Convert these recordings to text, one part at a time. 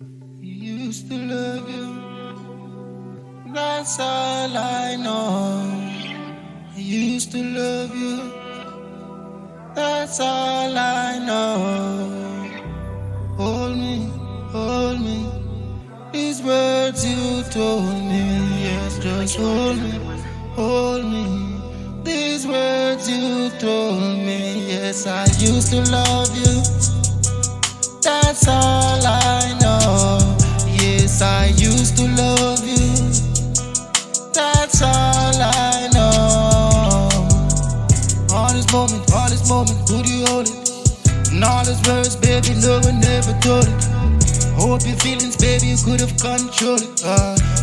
Used to love you, that's all I know. I used to love you, that's all I know. Hold me, these words you told me, yes, just hold me. These words you told me, yes, I used to love you, that's all I know. Yes, I used to love you, that's all I know. All this moment, could you hold it? And all those words, baby, no one never told it. Hope your feelings, baby, you could have controlled it.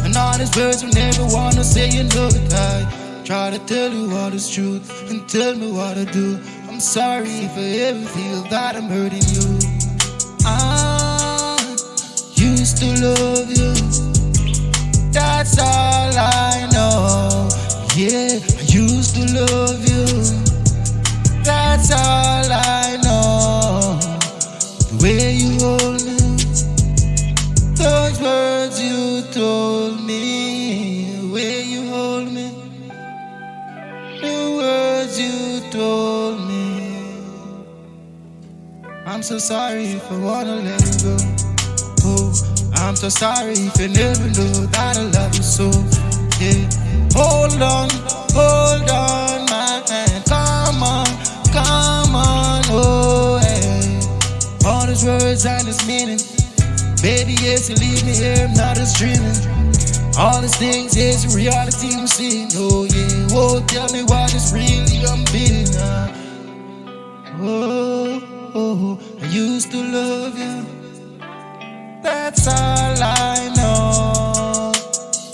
And all these words, you never wanna say you know it. I try to tell you all this truth and tell me what to do. I'm sorry if I ever feel that I'm hurting you. I used to love you, that's all I know. Yeah, I used to love you, that's all I know. The way you hold me, those words you told me. The way you hold me, the words you told me. I'm so sorry if I wanna let you go. Oh, I'm so sorry if you never knew that I love you so. Yeah, hold on, my hand. Come on, oh, hey. All these words and this meaning. Baby, yes, you leave me here, I'm not just dreaming. All these things is reality I'm seeing. Oh, yeah, oh, tell me what is really I'm being. I used to love you, that's all I know.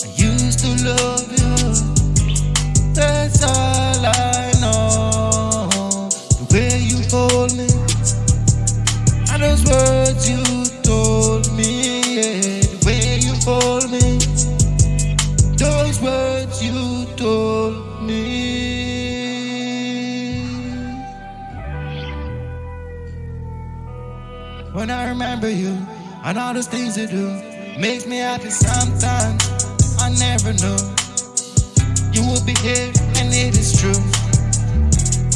I used to love you, that's all I know. The way you hold me, and those words you told me, yeah. The way you hold me, those words you told me. When I remember you and all those things you do, makes me happy sometimes. I never knew you would be here, and it is true.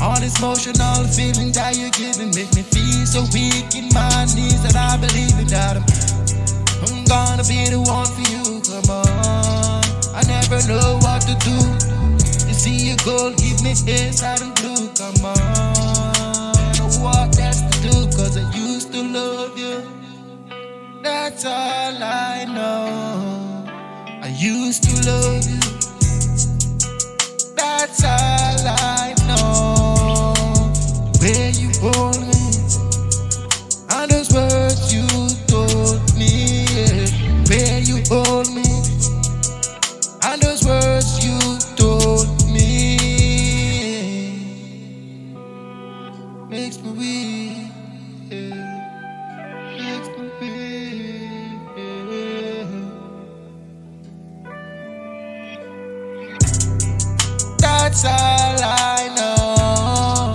All this motion, all the feeling that you're giving make me feel so weak in my knees that I believe in that I'm gonna be the one for you. Come on, I never know what to do. You see your goal, give me inside and blue. Come on, what else to do? 'Cause I used to love you, that's all I know. I used to love you, that's all I know. The way you hold me, and those words you told me, yeah. The way you hold me, and those words you told me, makes me weak, yeah. Makes me weak, yeah. That's all I know.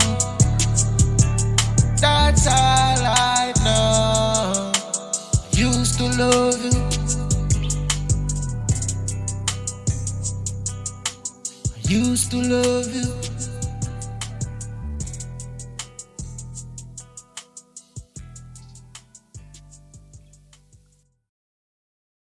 That's all I know. Used to love you, I used to love you.